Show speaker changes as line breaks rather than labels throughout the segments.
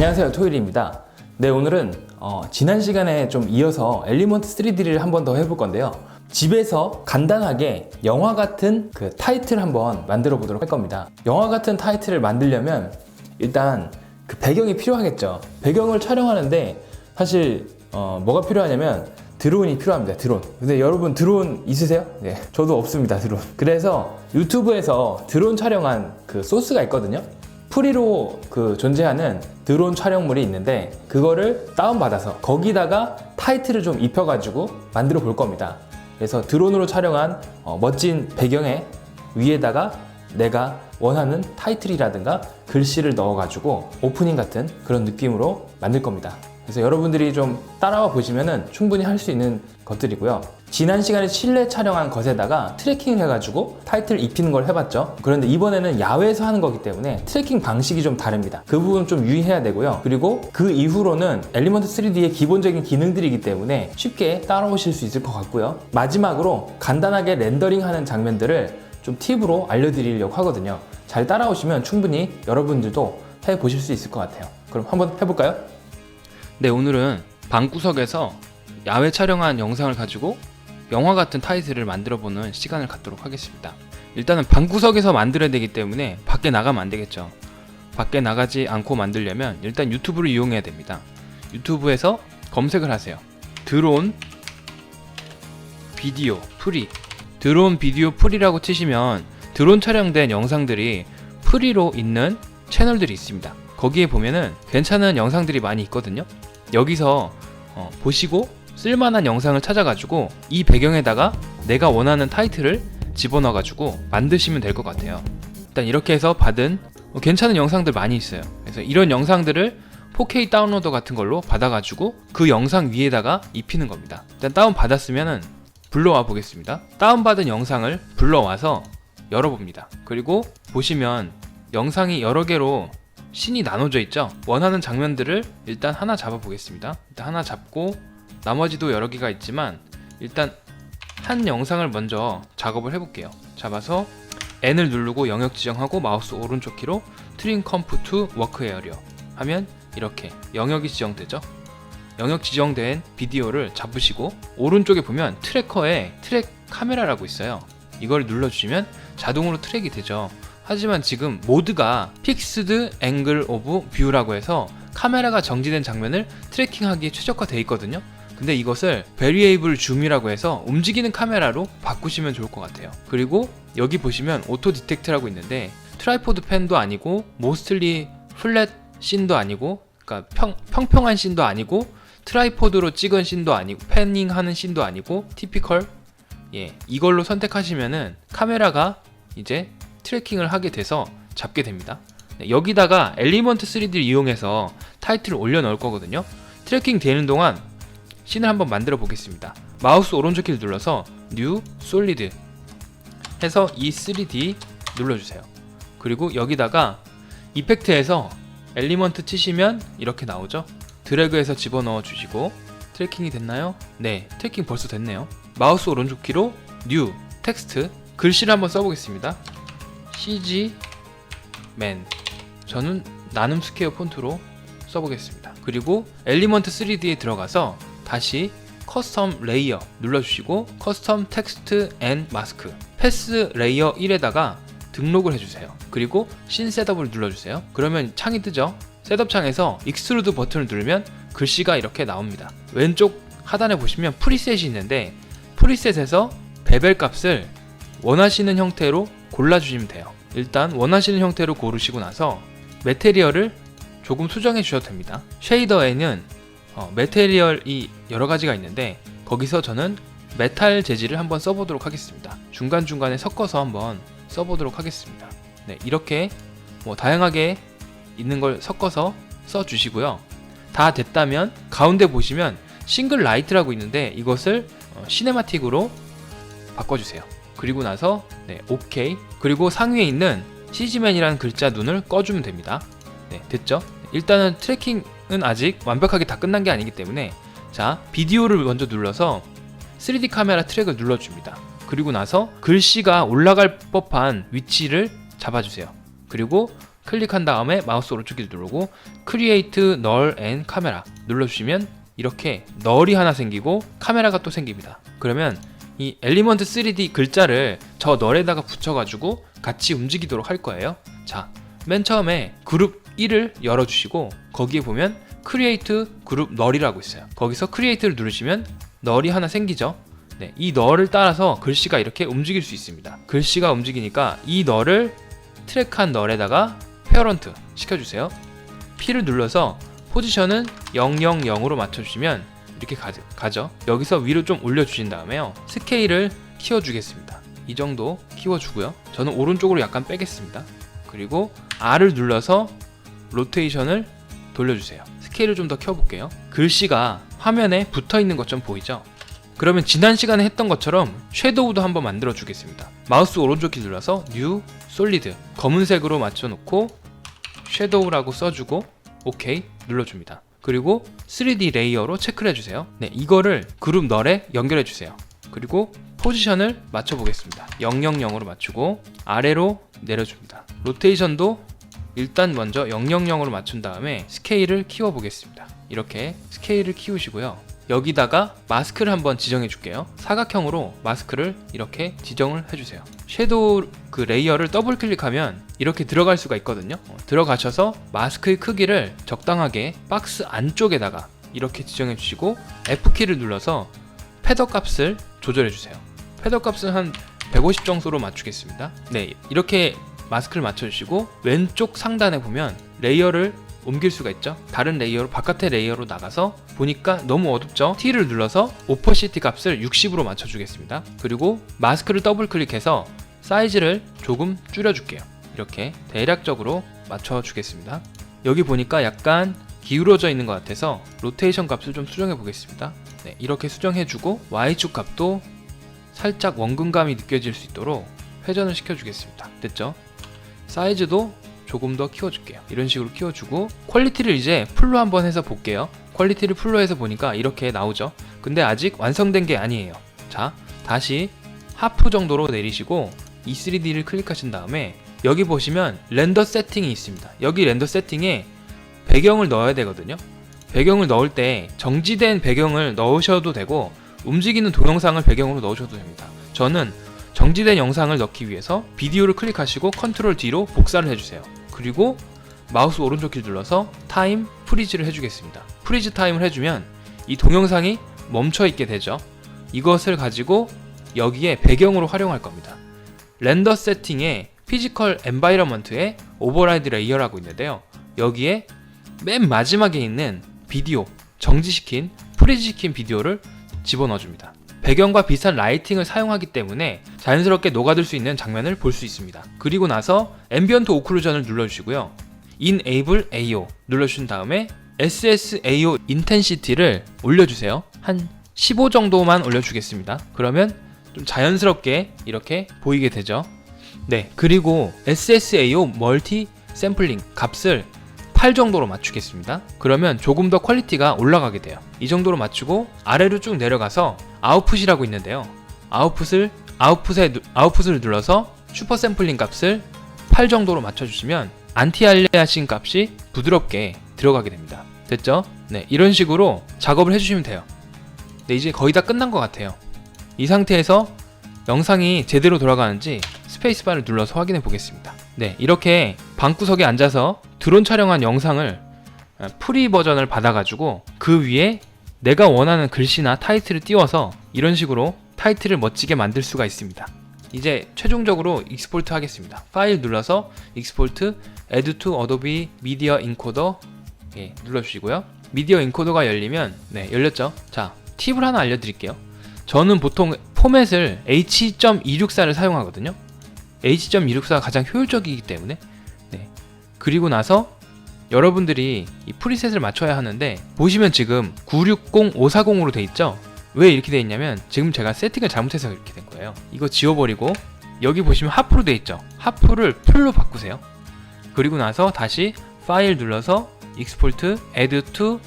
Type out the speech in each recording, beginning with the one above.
안녕하세요, 토일입니다. 네, 오늘은 지난 시간에 좀 이어서 엘리먼트 3D를 한 번 더 해볼 건데요. 집에서 간단하게 영화 같은 그 타이틀 한번 만들어 보도록 할 겁니다. 영화 같은 타이틀을 만들려면 일단 그 배경이 필요하겠죠. 배경을 촬영하는데 사실 뭐가 필요하냐면 드론이 필요합니다. 드론. 근데 여러분 드론 있으세요? 네, 저도 없습니다. 드론. 그래서 유튜브에서 드론 촬영한 그 소스가 있거든요. 프리로 그 존재하는 드론 촬영물이 있는데 그거를 다운받아서 거기다가 타이틀을 좀 입혀가지고 만들어 볼 겁니다. 그래서 드론으로 촬영한 멋진 배경에 위에다가 내가 원하는 타이틀이라든가 글씨를 넣어가지고 오프닝 같은 그런 느낌으로 만들 겁니다. 그래서 여러분들이 좀 따라와 보시면은 충분히 할 수 있는 것들이고요. 지난 시간에 실내 촬영한 것에다가 트래킹을 해가지고 타이틀 입히는 걸 해봤죠. 그런데 이번에는 야외에서 하는 거기 때문에 트래킹 방식이 좀 다릅니다. 그 부분 좀 유의해야 되고요. 그리고 그 이후로는 엘리먼트 3D의 기본적인 기능들이기 때문에 쉽게 따라오실 수 있을 것 같고요. 마지막으로 간단하게 렌더링하는 장면들을 좀 팁으로 알려드리려고 하거든요. 잘 따라오시면 충분히 여러분들도 해보실 수 있을 것 같아요. 그럼 한번 해볼까요? 네, 오늘은 방구석에서 야외 촬영한 영상을 가지고 영화 같은 타이틀을 만들어보는 시간을 갖도록 하겠습니다. 일단은 방구석에서 만들어야 되기 때문에 밖에 나가면 안 되겠죠. 밖에 나가지 않고 만들려면 일단 유튜브를 이용해야 됩니다. 유튜브에서 검색을 하세요. 드론 비디오 프리. 드론 비디오 프리라고 치시면 드론 촬영된 영상들이 프리로 있는 채널들이 있습니다. 거기에 보면은 괜찮은 영상들이 많이 있거든요. 여기서 보시고 쓸만한 영상을 찾아가지고 이 배경에다가 내가 원하는 타이틀을 집어넣어가지고 만드시면 될 것 같아요. 일단 이렇게 해서 받은 괜찮은 영상들 많이 있어요. 그래서 이런 영상들을 4K 다운로더 같은 걸로 받아가지고 그 영상 위에다가 입히는 겁니다. 일단 다운 받았으면은 불러와 보겠습니다. 다운받은 영상을 불러와서 열어봅니다. 그리고 보시면 영상이 여러 개로 씬이 나눠져 있죠. 원하는 장면들을 일단 하나 잡아 보겠습니다. 일단 하나 잡고 나머지도 여러 개가 있지만 일단 한 영상을 먼저 작업을 해볼게요. 잡아서 N을 누르고 영역 지정하고 마우스 오른쪽 키로 트림 컴프 투 워크 에어리어 하면 이렇게 영역이 지정되죠. 영역 지정된 비디오를 잡으시고 오른쪽에 보면 트래커에 트랙 카메라라고 있어요. 이걸 눌러주시면 자동으로 트랙이 되죠. 하지만 지금 모드가 픽스드 앵글 오브 뷰라고 해서 카메라가 정지된 장면을 트래킹하기에 최적화되어 있거든요. 근데 이것을 베리에이블 줌이라고 해서 움직이는 카메라로 바꾸시면 좋을 것 같아요. 그리고 여기 보시면 오토 디텍트라고 있는데 트라이포드 펜도 아니고 모스틀리 플랫 씬도 아니고 그러니까 평평한 씬도 아니고 트라이포드로 찍은 씬도 아니고 패닝하는 씬도 아니고 티피컬 이걸로 선택하시면은 카메라가 이제 트래킹을 하게 돼서 잡게 됩니다. 여기다가 엘리먼트 3D를 이용해서 타이틀을 올려 넣을 거거든요. 트래킹 되는 동안 씬을 한번 만들어 보겠습니다. 마우스 오른쪽 키를 눌러서 New Solid 해서 이 3D 눌러주세요. 그리고 여기다가 이펙트에서 엘리먼트 치시면 이렇게 나오죠. 드래그해서 집어넣어 주시고 트래킹이 됐나요? 네, 트래킹 벌써 됐네요. 마우스 오른쪽 키로 New 텍스트 글씨를 한번 써보겠습니다. CG맨 저는 나눔 스퀘어 폰트로 써보겠습니다. 그리고 엘리먼트 3D에 들어가서 다시 커스텀 레이어 눌러주시고 커스텀 텍스트 앤 마스크 패스 레이어 1에다가 등록을 해주세요. 그리고 씬 셋업을 눌러주세요. 그러면 창이 뜨죠. 셋업 창에서 익스트루드 버튼을 누르면 글씨가 이렇게 나옵니다. 왼쪽 하단에 보시면 프리셋이 있는데 프리셋에서 베벨 값을 원하시는 형태로 골라주시면 돼요. 일단 원하시는 형태로 고르시고 나서 매테리얼을 조금 수정해 주셔도 됩니다. 쉐이더에는 매테리얼이 여러 가지가 있는데 거기서 저는 메탈 재질을 한번 써보도록 하겠습니다. 중간중간에 섞어서 한번 써보도록 하겠습니다. 네, 이렇게 다양하게 있는 걸 섞어서 써주시고요. 다 됐다면 가운데 보시면 싱글 라이트라고 있는데 이것을 시네마틱으로 바꿔주세요. 그리고 나서 OK. 그리고 상위에 있는 CG맨이라는 글자 눈을 꺼주면 됩니다. 네, 됐죠? 일단은 트래킹은 아직 완벽하게 다 끝난 게 아니기 때문에 자, 비디오를 먼저 눌러서 3D 카메라 트랙을 눌러줍니다. 그리고 나서 글씨가 올라갈 법한 위치를 잡아주세요. 그리고 클릭한 다음에 마우스 오른쪽 키 누르고 Create Null and Camera 눌러주시면 이렇게 널이 하나 생기고 카메라가 또 생깁니다. 그러면 이 엘리먼트 3D 글자를 저 널에다가 붙여가지고 같이 움직이도록 할 거예요. 자, 맨 처음에 그룹 1을 열어주시고 거기에 보면 Create 그룹 널이라고 있어요. 거기서 Create를 누르시면 널이 하나 생기죠. 네, 이 널을 따라서 글씨가 이렇게 움직일 수 있습니다. 글씨가 움직이니까 이 널을 트랙한 널에다가 페어런트 시켜주세요. P를 눌러서 포지션은 000으로 맞춰주시면 이렇게 가죠. 여기서 위로 좀 올려주신 다음에요. 스케일을 키워주겠습니다. 이 정도 키워주고요. 저는 오른쪽으로 약간 빼겠습니다. 그리고 R을 눌러서 로테이션을 돌려주세요. 스케일을 좀 더 켜볼게요. 글씨가 화면에 붙어있는 것 좀 보이죠? 그러면 지난 시간에 했던 것처럼 섀도우도 한번 만들어 주겠습니다. 마우스 오른쪽 키 눌러서 New, Solid 검은색으로 맞춰놓고 섀도우라고 써주고 OK 눌러줍니다. 그리고 3D 레이어로 체크를 해주세요. 네, 이거를 그룹 널에 연결해주세요. 그리고 포지션을 맞춰보겠습니다. 000으로 맞추고 아래로 내려줍니다. 로테이션도 일단 먼저 000으로 맞춘 다음에 스케일을 키워보겠습니다. 이렇게 스케일을 키우시고요. 여기다가 마스크를 한번 지정해 줄게요. 사각형으로 마스크를 이렇게 지정을 해주세요. 섀도우 그 레이어를 더블 클릭하면 이렇게 들어갈 수가 있거든요. 들어가셔서 마스크의 크기를 적당하게 박스 안쪽에다가 이렇게 지정해 주시고 F키를 눌러서 패더 값을 조절해 주세요. 패더 값은 한 150 정도로 맞추겠습니다. 네, 이렇게 마스크를 맞춰주시고 왼쪽 상단에 보면 레이어를 옮길 수가 있죠. 다른 레이어로 바깥의 레이어로 나가서 보니까 너무 어둡죠. T를 눌러서 오퍼시티 값을 60으로 맞춰주겠습니다. 그리고 마스크를 더블 클릭해서 사이즈를 조금 줄여줄게요. 이렇게 대략적으로 맞춰주겠습니다. 여기 보니까 약간 기울어져 있는 것 같아서 로테이션 값을 좀 수정해 보겠습니다. 네, 이렇게 수정해주고 Y축 값도 살짝 원근감이 느껴질 수 있도록 회전을 시켜주겠습니다. 됐죠? 사이즈도 조금 더 키워줄게요. 이런 식으로 키워주고 퀄리티를 이제 풀로 한번 해서 볼게요. 퀄리티를 풀로 해서 보니까 이렇게 나오죠. 근데 아직 완성된 게 아니에요. 자, 다시 하프 정도로 내리시고 이 3D를 클릭하신 다음에 여기 보시면 렌더 세팅이 있습니다. 여기 렌더 세팅에 배경을 넣어야 되거든요. 배경을 넣을 때 정지된 배경을 넣으셔도 되고 움직이는 동영상을 배경으로 넣으셔도 됩니다. 저는 정지된 영상을 넣기 위해서 비디오를 클릭하시고 컨트롤 D로 복사를 해주세요. 그리고 마우스 오른쪽 키 눌러서 타임 프리즈를 해주겠습니다. 프리즈 타임을 해주면 이 동영상이 멈춰 있게 되죠. 이것을 가지고 여기에 배경으로 활용할 겁니다. 렌더 세팅에 피지컬 엔바이러먼트에 오버라이드 레이어라고 있는데요. 여기에 맨 마지막에 있는 비디오, 정지시킨, 프리즈시킨 비디오를 집어넣어줍니다. 배경과 비슷한 라이팅을 사용하기 때문에 자연스럽게 녹아들 수 있는 장면을 볼 수 있습니다. 그리고 나서 앰비언트 오클루전을 눌러주시고요. Enable AO 눌러주신 다음에 SSAO 인텐시티를 올려주세요. 한 15 정도만 올려주겠습니다. 그러면 좀 자연스럽게 이렇게 보이게 되죠. 네, 그리고 SSAO 멀티 샘플링 값을 8 정도로 맞추겠습니다. 그러면 조금 더 퀄리티가 올라가게 돼요. 이 정도로 맞추고 아래로 쭉 내려가서 아웃풋이라고 있는데요. 아웃풋을 눌러서 슈퍼 샘플링 값을 8 정도로 맞춰주시면 안티알리아싱 값이 부드럽게 들어가게 됩니다. 됐죠? 네, 이런 식으로 작업을 해주시면 돼요. 네, 이제 거의 다 끝난 것 같아요. 이 상태에서 영상이 제대로 돌아가는지 스페이스바를 눌러서 확인해 보겠습니다. 네, 이렇게 방구석에 앉아서 드론 촬영한 영상을 프리 버전을 받아가지고 그 위에 내가 원하는 글씨나 타이틀을 띄워서 이런 식으로 타이틀을 멋지게 만들 수가 있습니다. 이제 최종적으로 익스포트 하겠습니다. 파일 눌러서 익스포트, Add to Adobe Media Encoder 눌러주시고요. 미디어 인코더가 열리면 네, 열렸죠. 자, 팁을 하나 알려드릴게요. 저는 보통 포맷을 H.264를 사용하거든요. H.264가 가장 효율적이기 때문에 네. 그리고 나서 여러분들이 이 프리셋을 맞춰야 하는데 보시면 지금 960540으로 돼 있죠. 왜 이렇게 돼 있냐면 지금 제가 세팅을 잘못해서 이렇게 된 거예요. 이거 지워버리고 여기 보시면 하프로 돼 있죠. 하프를 풀로 바꾸세요. 그리고 나서 다시 파일 눌러서 익스포트, Add to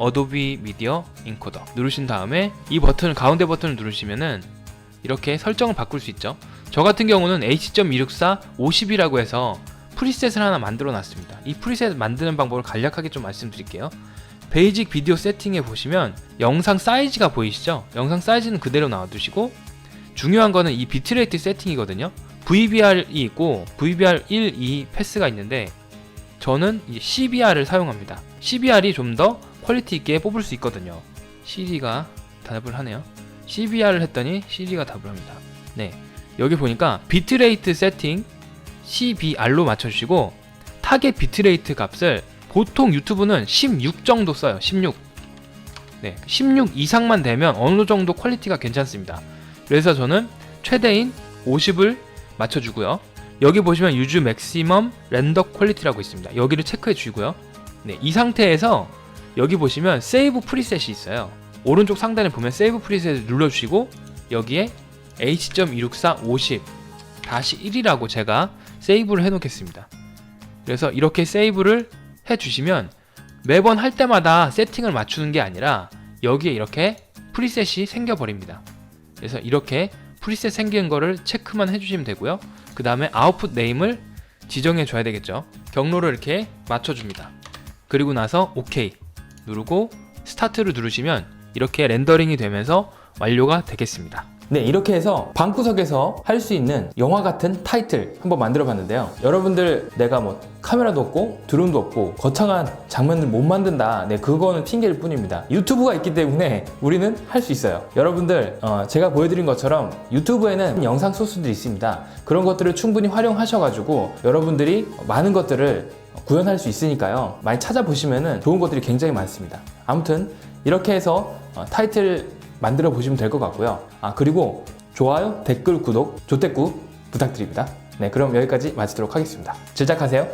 Adobe Media Encoder 누르신 다음에 이 버튼, 가운데 버튼을 누르시면은 이렇게 설정을 바꿀 수 있죠. 저 같은 경우는 H.264 50이라고 해서 프리셋을 하나 만들어 놨습니다. 이 프리셋 만드는 방법을 간략하게 좀 말씀드릴게요. 베이직 비디오 세팅에 보시면 영상 사이즈가 보이시죠? 영상 사이즈는 그대로 놔두시고, 중요한 거는 이 비트레이트 세팅이거든요. VBR이 있고 VBR 1, 2 패스가 있는데 저는 이 CBR을 사용합니다. CBR이 좀 더 퀄리티 있게 뽑을 수 있거든요. 시리가 답을 하네요. CBR을 했더니 시리가 답을 합니다. 네, 여기 보니까 비트레이트 세팅 CBR로 맞춰주시고, 타겟 비트레이트 값을 보통 유튜브는 16 정도 써요. 16. 네, 16 이상만 되면 어느 정도 퀄리티가 괜찮습니다. 그래서 저는 최대인 50을 맞춰주고요. 여기 보시면 유즈 맥시멈 렌더 퀄리티라고 있습니다. 여기를 체크해 주시고요. 네, 이 상태에서 여기 보시면 세이브 프리셋이 있어요. 오른쪽 상단에 보면 세이브 프리셋을 눌러주시고, 여기에 H.264 50-1이라고 제가 세이브를 해놓겠습니다. 그래서 이렇게 세이브를 해주시면 매번 할 때마다 세팅을 맞추는 게 아니라 여기에 이렇게 프리셋이 생겨버립니다. 그래서 이렇게 프리셋 생긴 거를 체크만 해주시면 되고요. 그 다음에 아웃풋 네임을 지정해 줘야 되겠죠. 경로를 이렇게 맞춰줍니다. 그리고 나서 OK 누르고 스타트를 누르시면 이렇게 렌더링이 되면서 완료가 되겠습니다. 네, 이렇게 해서 방구석에서 할 수 있는 영화 같은 타이틀 한번 만들어 봤는데요. 여러분들, 내가 뭐 카메라도 없고 드론도 없고 거창한 장면을 못 만든다, 네, 그거는 핑계일 뿐입니다. 유튜브가 있기 때문에 우리는 할 수 있어요. 여러분들, 제가 보여드린 것처럼 유튜브에는 영상 소스들이 있습니다. 그런 것들을 충분히 활용하셔가지고 여러분들이 많은 것들을 구현할 수 있으니까요. 많이 찾아보시면 좋은 것들이 굉장히 많습니다. 아무튼 이렇게 해서 타이틀 만들어 보시면 될 것 같고요. 그리고 좋아요, 댓글, 구독, 조댓구 부탁드립니다. 네, 그럼 여기까지 마치도록 하겠습니다. 제작하세요.